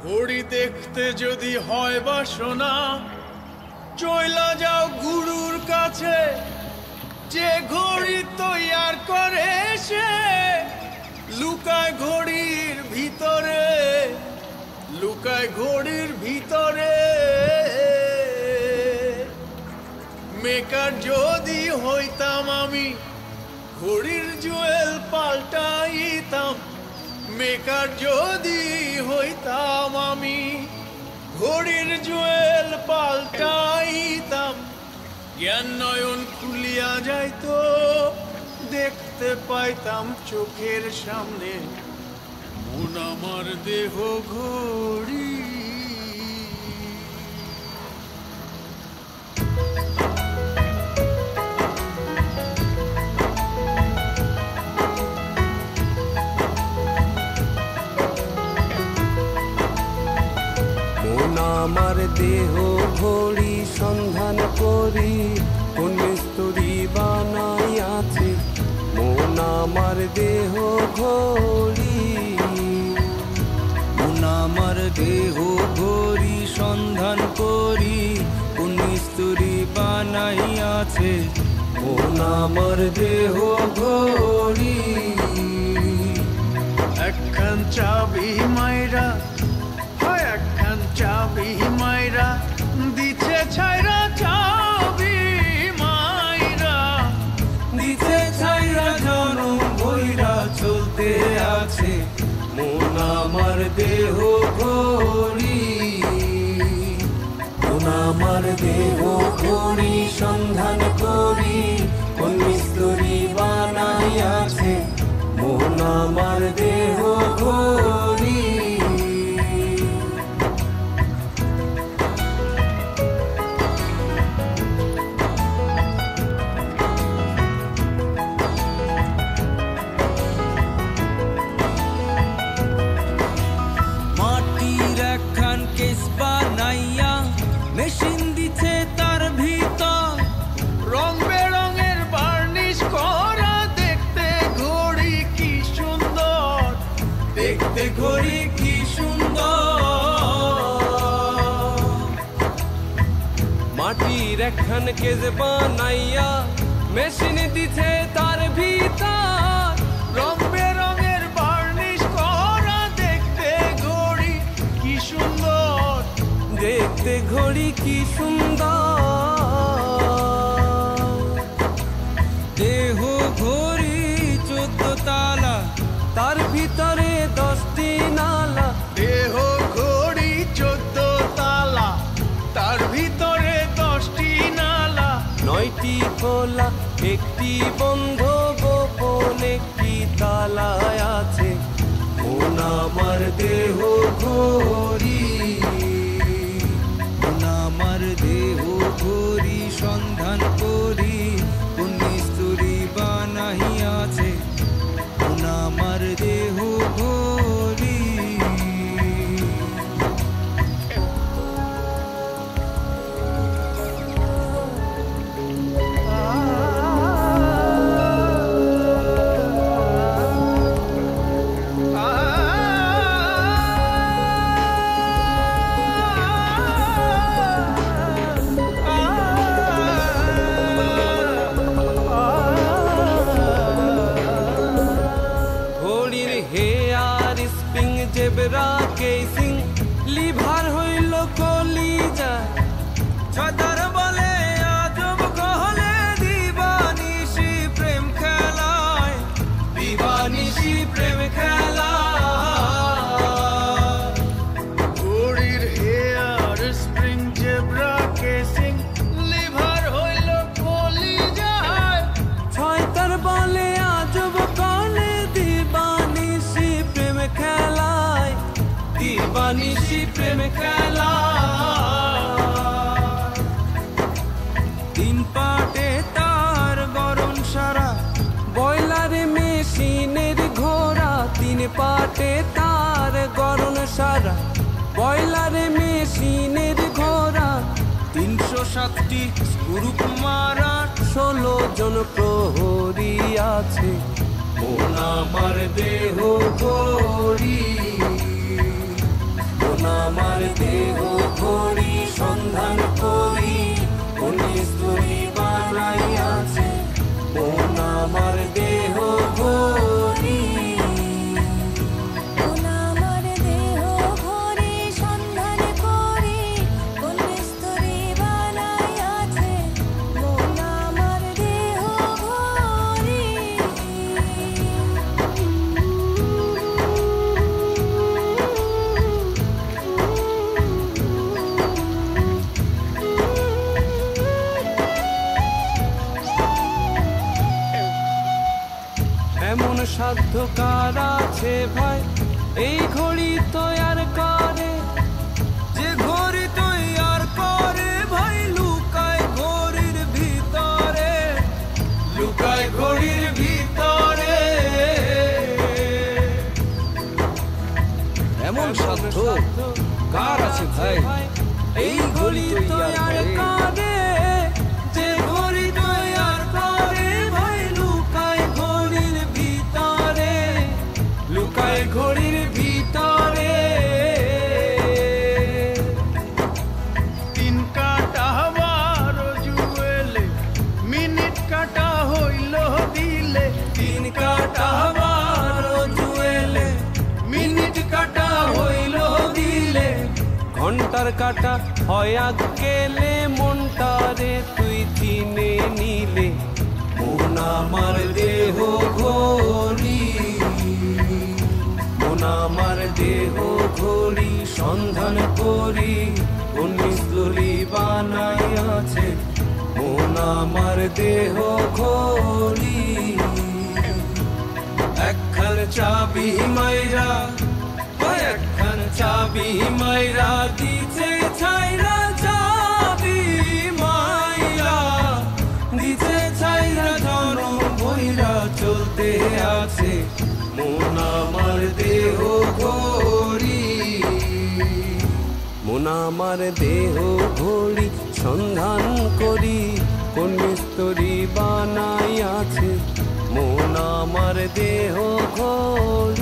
ঘড়ি দেখতে যদি হয় বাসনা, চইলা যাও গুরুর কাছে। যে ঘড়ি তৈয়ার করে সে লুকায় ঘড়ির ভিতরে, লুকায় ঘড়ির ভিতরে। মেকার যদি হইতাম আমি, ঘড়ির জুয়েল পাল্টাইতাম। মেকার যদি হইতাম আমি, ঘড়ির জুয়েল পাল্টাইতাম। জ্ঞান নয়ন খুলিয়া যাইতো, দেখতে পাইতাম চোখের সামনে মন আমার দেহ ঘড়ি। আমার দেহ ঘড়ি সন্ধান করি, কোন মিস্ত্রি বানাইয়াছে মন আমার দেহ ঘড়ি। মন আমার দেহ ঘড়ি সন্ধান করি, কোন মিস্ত্রি বানাইয়াছে মন আমার দেহ ঘড়ি। একখান চাবি মাইরা, চাবি মাইরা দিছে ছাইরা, চাবি মাইরা দিছে ছাইরা, জনম বইরা চলতে আছে মন আমার দেহ ঘড়ি। মন আমার দেহ ঘড়ি সন্ধান করি, কোন মিস্ত্রি বানাইয়াছে মন আমার দেহ ঘড়ি। মেশিন দিছে তার ভিতর, রং বেরঙের বার্নিশ করা, দেখতে ঘড়ি কি সুন্দর, দেখতে ঘড়ি কি সুন্দর। মাটির একখান কেজ বানাইয়া মেশিন দিছে তার ভিতর, রং বেরঙের বার্নিশ করা, দেখতে ঘড়ি কি সুন্দর, দেখতে ঘড়ি কি সুন্দর। দেহ ঘড়ি 14 তালা, তার ভিতরে 10টি নালা। দেহ ঘড়ি 14 তালা, তার ভিতরে 10টি নালা। 9টি খোলা, 1টি বন্ধ, গোপন 1টি তালায় আছে মন আমার দেহ ঘড়ি। আমার দেহ ঘড়ি সন্ধান করি, কোন মিস্ত্রি বানাইয়াছে মন আমার দেহ ঘড়ি। জেবরা কেসিং লিভার হইল কলিজা, ছতার বলে আজব কহলে দিবানিশি প্রেম খেলায়, দিবানিশি প্রেম খেলায়। ঘড়ির hair spring, zebra casing, lever হইল কলিজায়, ছয়তার বলে আজব কহলে দিবানিশি প্রেম খেলায়, দিবানিশি প্রেম খেলায়। 3 পাটে তার গরম সারা, বয়লারে মেশিনের ঘোড়া। 3 পাটে তার গরম সারা, বয়লারে মেশিনের ঘোড়া। 307টি গ্রুপ মারা, 16 জন প্রহরী আছে মন আমার দেহ ঘড়ি। মন সাধ্য কার আছে ভাই এই ঘড়ি তৈয়ার করে? যে ঘড়ি তৈয়ার করে ভাই লুকায় ঘড়ির ভিতরে, লুকায় ঘড়ির ভিতরে। এমন সাধ্য কার আছে ভাই এই ঘড়ি তৈয়ার করে? যে ঘড়ি তৈয়ার করে ভাই লুকায় ঘড়ির ভিতরে, লুকায় ঘড়ির ভিতরে। তিন কাটা বারো জুয়েলে মিনিট কাটা হইল দিলে, তিন কাটা বারো জুয়েলে মিনিট কাটা হইল দিলে, ঘন্টার কাটা হয় গেলে মনটারে তুই চিনে নিলে। মন আমার দেহ ঘড়ি, মন আমার দেহ ঘড়ি সন্ধান করি কোন মিস্ত্রি বানাই আছে। মন আমার দেহ ঘড়ি একখান চাবি মাইরা, একখান চাবি মাইরা দিছে ছাইরা, চাবি মাইরা দিছে ছাইরা জনম বইরা চলতে আছে মন আমার দেহ ঘড়ি। মন আমার দেহ ঘড়ি সন্ধান করি কোন মিস্ত্রি বানাই আছে। মন আমার দেহ ঘড়ি।